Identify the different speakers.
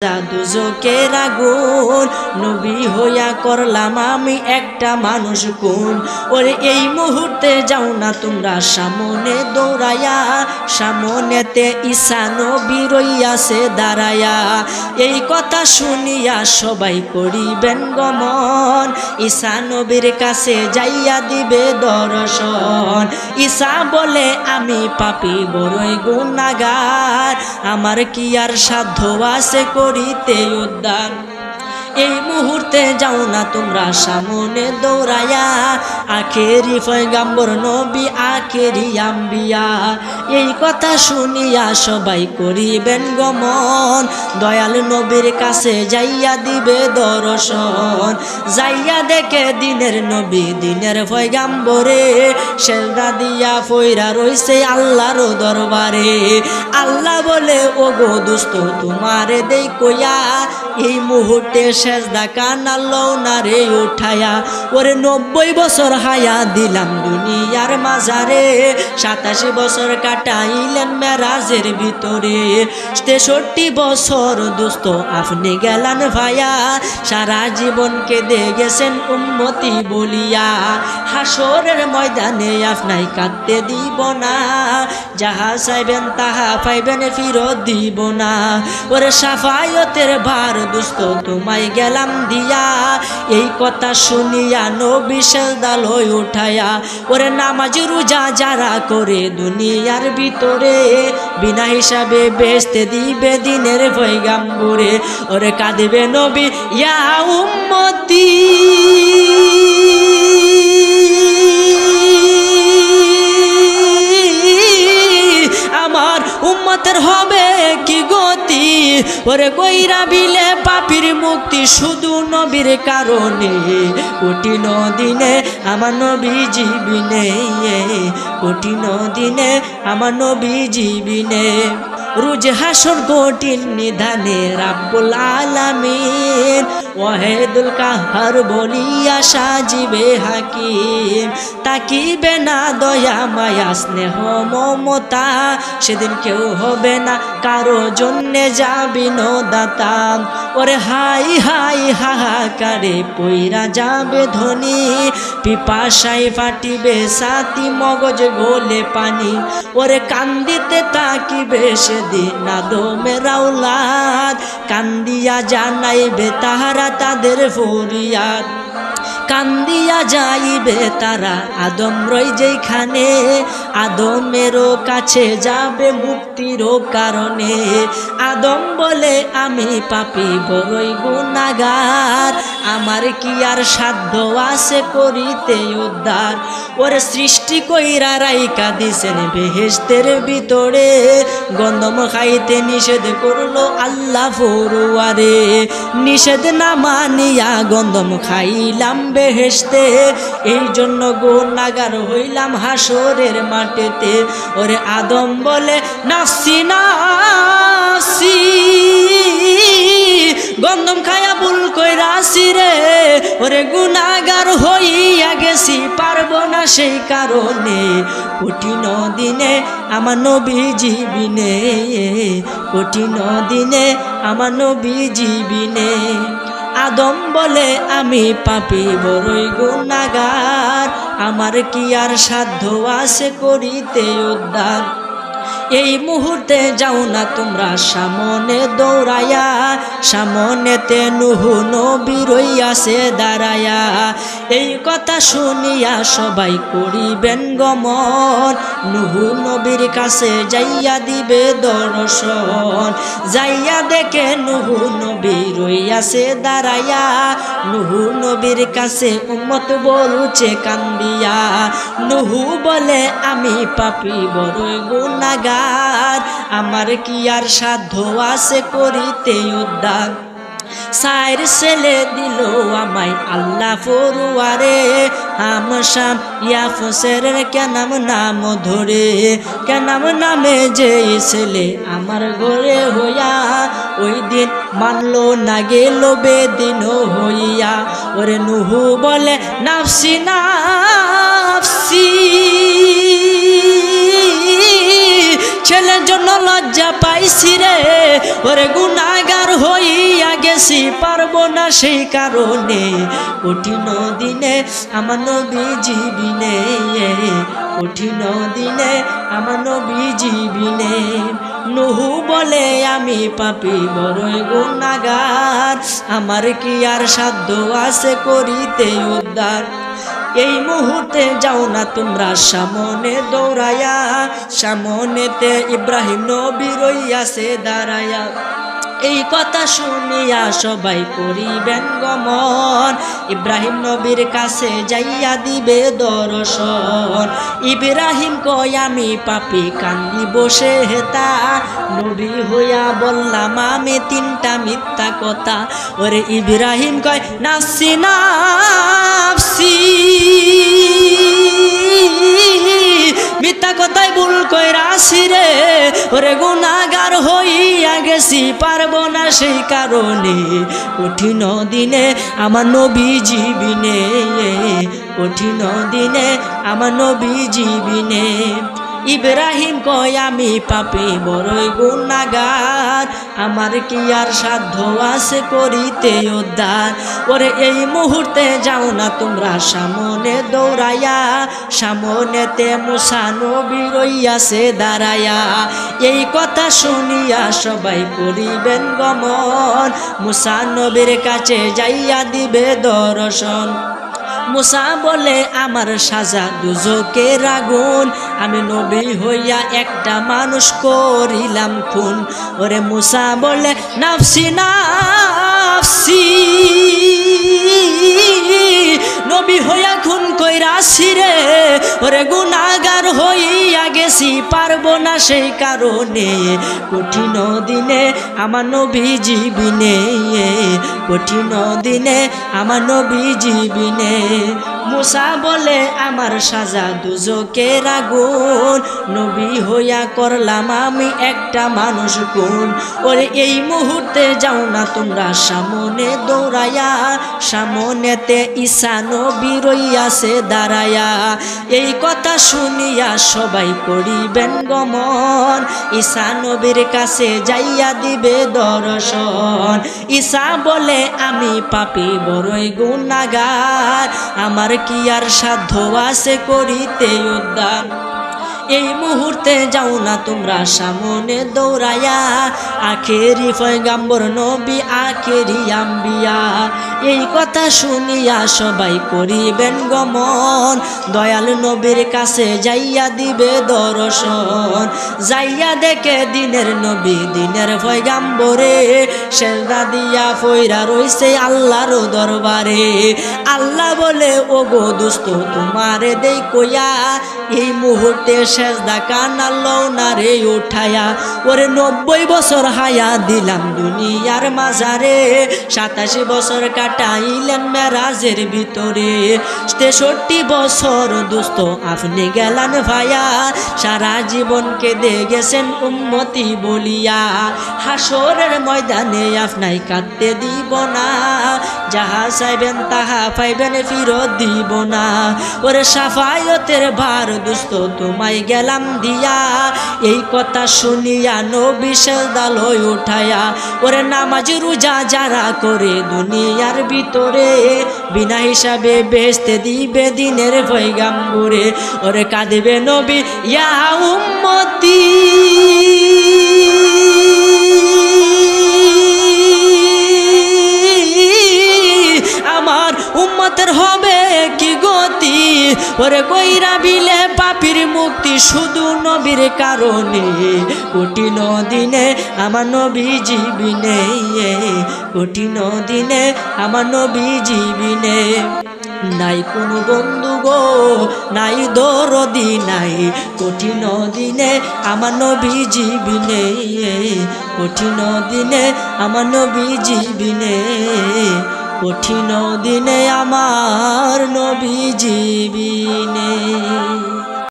Speaker 1: দুজকের আগুন নবী হইয়া করলাম আমি একটা মানুষ কোন। ওরে এই মুহূর্তে যাও না তোমরা সামনে দৌড়াইয়া, সামনেতে ঈসা নবী রইয়াছে দাঁড়াইয়া। এই কথা শুনিয়া সবাই করিবেন গমন, ঈসা নবীর কাছে যাইয়া দিবে দর্শন। ঈসা বলে আমি পাপী বড়ই গুনাহগার, আমার কি আর সাধ্য আছে করিতে উদ্ধার। এই মুহূর্তে যাও না তোমরা সামনে দৌড়াইয়া, আখেরি পয়গাম্বর নবী আখেরি আম্বিয়া। এই কথা শুনিয়া সবাই করিবেন গমন, দয়াল নবীর কাছে যাইয়া দিবে দর্শন। যাইয়া দেখে দিনের নবী দিনের পয়গাম্বরে, সেজদা দিয়া ফইরা রইছে আল্লাহর দরবারে। আল্লাহ বলে ওগো দোস্ত তোমারে দেই কইয়া, এই মুহূর্তে সেজদা কানা লও না রে উঠায়া। ওরে 90 বছর হায়া দিলাম দুনিয়ার মাঝারে, 27 বছর কাটাইলেন মেরাজের ভিতরে। 63 বছর দোস্ত আপনি গেলেন ভাইয়া, সারা জীবনকে দিয়ে গেছেন উম্মতি বলিয়া। হাসরের ময়দানে আপনাই কাঁদতে দিব না, যাহা চাইবেন তাহা পাইবেন ফিরত দিব না। ওরে সাফায়তের ভার দোস্ত তোমায় গেলাম দিয়া, এই কথা শুনিয়া নবী সেজদা লই উঠায়া। ওরে নামাজ রোজা যারা করে দুনিয়ার ভিতরে, বিনা হিসাবে বেচতে দিবে দিনের পয়গাম্বরে। ওরে কাঁদিবে নবী ইয়া উম্মতি, আমার উম্মতের হবে কি গতি। ওরে কইরা বিলে পাপীর মুক্তি শুধু নবীর কারণে, কঠিন দিনে আমার নবী জীবিনে, কঠিন দিনে আমার নবী জীবিনে। রোজ হাসর কঠিন নিধানে রাব্বুল আলামিন, ওয়াহিদুল কাহার বলিয়া সাজিবে হাকিম। তাকিবে না দয়া মায়া স্নেহ মমতা, সেদিন কেউ হবে না কারো জন্যে যাবি দাতা। ওরে হাই হাই হাহাকারে পইরা যাবে ধনী, পিপাসায় ফাটিবে সাথী মগজ গোলে পানি। ওরে কান্দিতে তাকিবে সেদিন আদমের আওলাদ, কান্দিয়া জানাইবে তাহারা তাদের ফরিয়াদ। কান্দিয়া যাইবে তারা আদম রই যেখানে, আদমেরও কাছে যাবে মুক্তির কারণে। আদম বলে আমি পাপী বড়ই গুনাহগার, আমার কি আর সাধ্য আছে করিতে উদ্ধার। ওরে সৃষ্টি কইরা রাইকা দিছেন বেহেশতের ভিতরে, গন্ধম খাইতে নিষেধ করলো আল্লাহ ফরুয়ারে। নিষেধ না মানিয়া গন্ধম খাইলাম বেহেশতে, এই জন্য গুনাহগার হইলাম হাসরের মাঠেতে। ওরে আদম বলে নাফসি নাফসি, গন্ধম খায়া ভুল কইরাছি রে। ওরে গুনাহগার হইয়া গেছি পারবো না সেই কারণে, কঠিন দিনে আমার নবী জীবিনে, কঠিন দিনে আমার নবী জীবিনে। আদম বলে আমি পাপী বড়ই গুনাহগার, আমার কি আর সাধ্য আছে করিতে উদ্ধার। এই মুহূর্তে যাও না তোমরা সামনে দৌড়াইয়া, সামনেতে নূহ নবী রইয়াছে দাঁড়াইয়া। এই কথা শুনিয়া সবাই করিবেন গমন, নূহ নবীর কাছে যাইয়া দিবে দর্শন। যাইয়া দেখে নূহ নবী রইয়াছে দাঁড়াইয়া, নূহ নবীর কাছে উম্মত বলছে কান্দিয়া। নূহ বলে আমি পাপী বড়ই গুনাহগার, আমার কি আর সাধ্য আছে করিতে উদ্ধার। সাইর ছেলে দিল আমায় আল্লাহ ফরুয়ারে, আমশাম ইয়াফসের কেনাম নাম ধরে। কেনাম নামে যে ছেলে আমার ঘরে হইয়া, ওই দিন মানলো না গেল বেদিন হইয়া। ওরে নূহ বলে নাফসি নাফসি, ছেলের জন্য লজ্জা পাইছি রে, ওরে গুনাহগার হইয়া গেছি পারবো না সেই কারণে, কঠিন দিনে আমার নবীজি বিনে, কঠিন দিনে আমার নবীজি বিনে। নূহ বলে আমি পাপী বড়ই গুনাহগার, আমার কি আর সাধ্য আছে করিতে উদ্ধার। এই মুহূর্তে যাও না তোমরা সামনে দৌড়াইয়া, সামনেতে ইব্রাহিম নবী রইয়াছে দাঁড়াইয়া। এই কথা শুনিয়া সবাই করিবেন গমন, ইব্রাহিম নবীর কাছে যাইয়া দিবে দর্শন। ইব্রাহিম কয় আমি পাপী কান্দি বসে হেতা, নবী হইয়া বললাম আমি তিনটা মিথ্যা কথা। ওরে ইব্রাহিম কয় নাফসি নাফসি, মিথ্যা কথায় ভুল কইরাছি রে, ওরে গুনাহগার হইয়া গেছি পারবো না সেই কারণে, কঠিন দিনে আমার নবীজি বিনে, কঠিন দিনে আমার নবীজি বিনে। ইব্রাহিম কয় আমি পাপী বড়ই গুনাহগার, আমার কি আর সাধ্য আছে করিতে উদ্ধার। ওরে এই মুহূর্তে যাও না তোমরা সামনে দৌড়াইয়া, সামনেতে মুসা নবী রইয়াছে দাঁড়াইয়া। এই কথা শুনিয়া সবাই করিবেন গমন, মুসা নবীর কাছে যাইয়া দিবে দর্শন। মুসা বলে আমার সাজা দুজকের আগুন, আমি নবী হইয়া একটা মানুষ করিলাম খুন। ওরে মুসা বলে নাফসি নাফসি, নবী হইয়া খুন কইরাছি রে, ওরে গুনাহগার হইয়া গেছি পারবো না সেই কারণে, কঠিন দিনে আমার নবীজি বিনে, কঠিন দিনে আমার নবীজি বিনে। মুসা বলে আমার সাজা দুজকের আগুন, নবী হইয়া করলাম আমি একটা মানুষ খুন। ওরে এই মুহূর্তে যাও না তোমরা সামনে দৌড়াইয়া, সামনেতে ঈসা নবী রইয়াছে দাঁড়াইয়া। এই কথা শুনিয়া সবাই করিবেন গমন, ঈসা নবীর কাছে যাইয়া দিবে দর্শন। ঈসা বলে আমি পাপী বড়ই গুনাহগার, আমার কি আর সাধ্য আছে করিতে উদ্ধার। এই মুহূর্তে যাও না তোমরা সামনে দৌড়াইয়া, আখেরি পয়গাম্বর নবী আখেরি আম্বিয়া। এই কথা শুনিয়া সবাই করিবেন গমন, দয়াল নবীর কাছে যাইয়া দিবে দর্শন। যাইয়া দেখে দিনের নবী দিনের পয়গাম্বরে, সেজদা দিয়া ফইরা রইছে আল্লাহর দরবারে। আল্লাহ বলে ও গো দোস্ত তোমারে দেই কইয়া, এই মুহূর্তে সেজদা কানা লও না রে উঠায়া। ওরে 90 বছর হায়া দিলাম দুনিয়ার মাঝারে, 87 বছর কাটাইলেন মেরাজের ভিতরে। 63 বছর দোস্ত আপনি গেলেন ভাইয়া, সারা জীবন কেঁদে গেছেন উম্মতি বলিয়া। হাসরের ময়দানে আপনাই কাঁদতে দিব না, যাহা চাইবেন তাহা পাইবেন ফিরত দিব না। ওরে সাফায়তের ভার দোস্ত তোমায় গেলাম দিয়া, এই কথা শুনিয়া নবী সেজদা লই উঠায়া। ওরে নামাজ রোজা যারা করে দুনিয়ার ভিতরে, বিনা হিসাবে বেহেশতে দিবে দিনের পয়গাম্বরে। ওরে কাঁদবে নবী ইয়া উম্মতি, আমার উম্মতের হবে কি গতি। ওরে কইরা বিলে পাপীর মুক্তি শুধু নবীর কারণে, কঠিন দিনে আমার নবীজি বিনে, কঠিন দিনে আমার নবীজি বিনে। নাই কোনো বন্ধু গো নাই দরদি নাই, কঠিন দিনে আমার নবীজি বিনে, কঠিন দিনে আমার নবীজি বিনে, কঠিন দিনে আমার নবীজি বিনে।